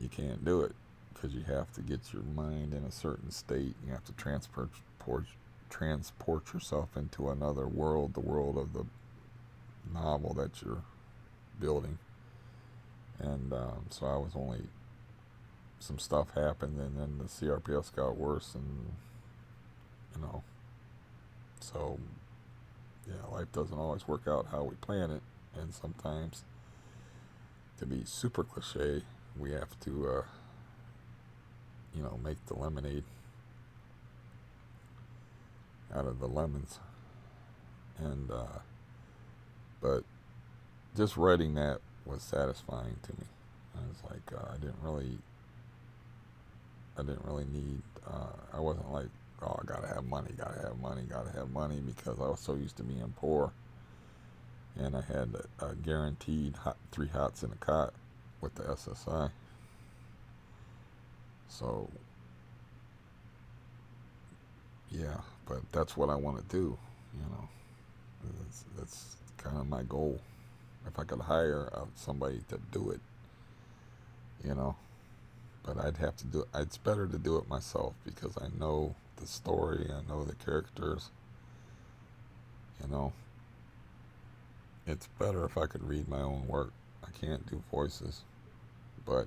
A: you can't do it, because you have to get your mind in a certain state. You have to transport yourself into another world, the world of the novel that you're building. And so I was only some stuff happened, and then the CRPS got worse, and you know, so yeah, life doesn't always work out how we plan it, and sometimes, to be super cliche, we have to, make the lemonade out of the lemons, and but just writing that was satisfying to me. I was like, I didn't really need. I wasn't like, oh, I gotta have money, gotta have money, gotta have money, because I was so used to being poor, and I had a guaranteed 3 hots in a cot with the SSI. So yeah, but that's what I want to do. You know, that's kind of my goal. If I could hire somebody to do it, you know, but I'd have to do it. It's better to do it myself because I know the story, I know the characters. You know, it's better if I could read my own work. I can't do voices, but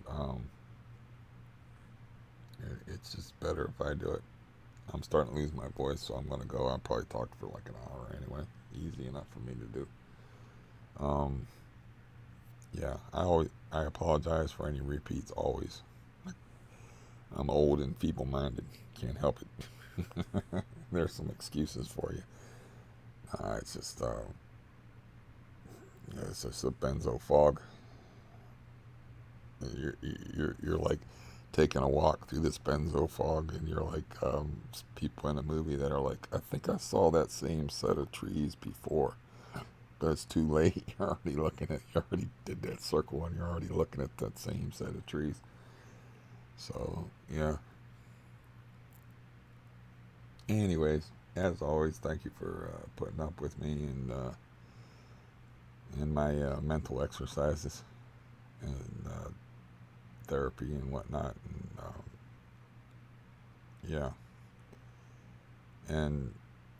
A: it's just better if I do it. I'm starting to lose my voice, so I'm gonna go. I'll probably talk for like an hour anyway. Easy enough for me to do. Um, yeah, I apologize for any repeats. Always, I'm old and feeble-minded. Can't help it. There's some excuses for you. It's just a benzo fog. You're like taking a walk through this benzo fog, and you're like people in a movie that are like, I think I saw that same set of trees before, but it's too late. You already did that circle, and you're already looking at that same set of trees. So yeah. Anyways, as always, thank you for putting up with me and in my mental exercises and therapy and whatnot. And yeah, and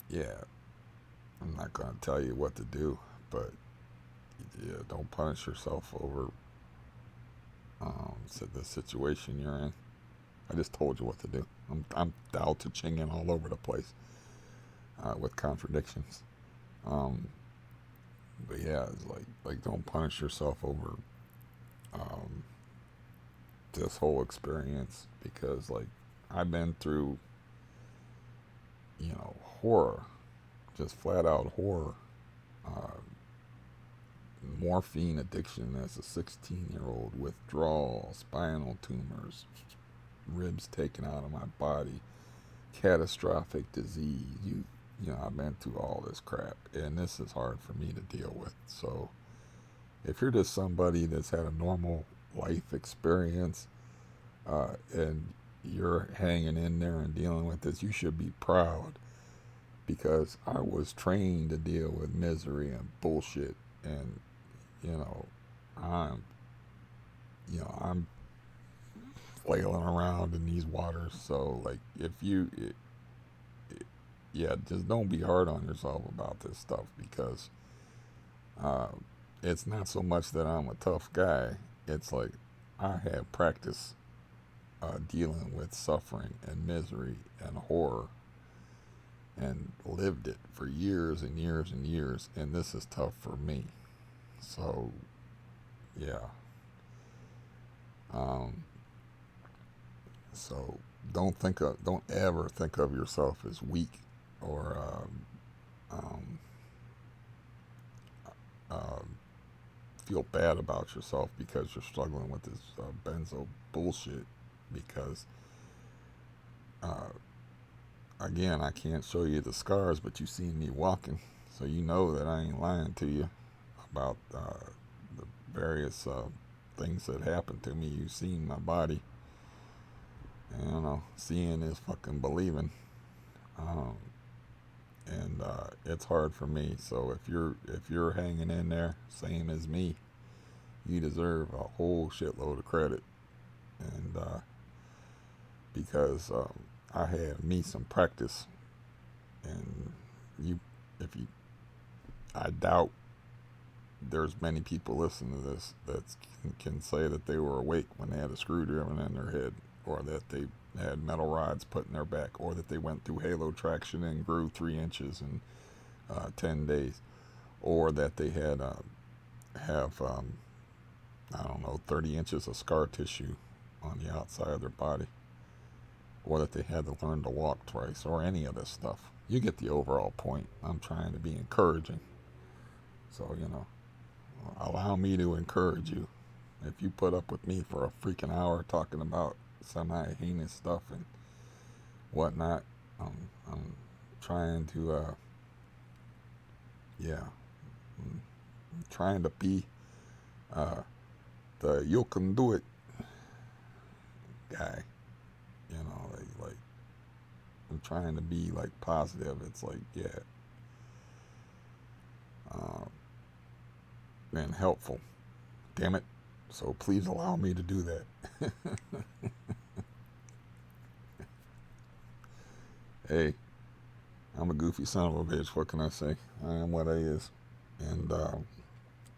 A: yeah, I'm not gonna tell you what to do, but yeah, don't punish yourself over the situation you're in. I just told you what to do. I'm Dao to Chinging all over the place with contradictions. Um, but yeah, it's like don't punish yourself over um, this whole experience, because like I've been through horror, just flat out horror. Uh, Morphine addiction as a 16-year-old, withdrawal, spinal tumors, ribs taken out of my body, catastrophic disease. I've been through all this crap, and this is hard for me to deal with. So if you're just somebody that's had a normal life experience, and you're hanging in there and dealing with this, you should be proud, because I was trained to deal with misery and bullshit, and you know, I'm I'm flailing around in these waters. So like, if yeah, just don't be hard on yourself about this stuff, because uh, it's not so much that I'm a tough guy. It's like I have practice dealing with suffering and misery and horror, and lived it for years and years and years, and this is tough for me. So yeah. Um, so don't ever think of yourself as weak, or um, uh, feel bad about yourself because you're struggling with this benzo bullshit. Because uh, again, I can't show you the scars, but you seen me walking, so you know that I ain't lying to you about the various things that happened to me. You've seen my body. Seeing is fucking believing. Um, and it's hard for me. So if you're hanging in there, same as me, you deserve a whole shitload of credit. And because I had me some practice, and you, if you, I doubt there's many people listening to this that can say that they were awake when they had a screwdriver in their head, or that they had metal rods put in their back, or that they went through halo traction and grew 3 inches in 10 days, or that they had have I don't know, 30 inches of scar tissue on the outside of their body, or that they had to learn to walk twice, or any of this stuff. You get the overall point. I'm trying to be encouraging. So, allow me to encourage you. If you put up with me for a freaking hour talking about semi-heinous stuff and whatnot, I'm trying to, I'm trying to be the you can do it guy. Like I'm trying to be like positive. It's like, yeah, uh, and helpful. Damn it. So please allow me to do that. Hey, I'm a goofy son of a bitch. What can I say? I am what I is. And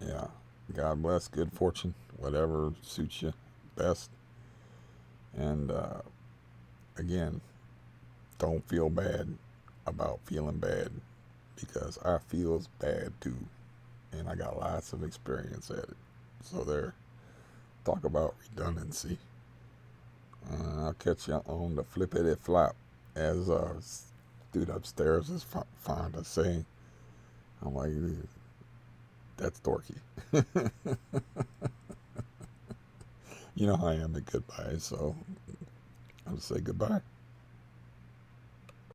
A: yeah, God bless, good fortune, whatever suits you best. And again, don't feel bad about feeling bad, because I feels bad too, and I got lots of experience at it. So there, talk about redundancy. I'll catch you on the flippity flop, as dude upstairs is fond of saying. I'm like, that's dorky. You know how I am at goodbye, so I'll say goodbye.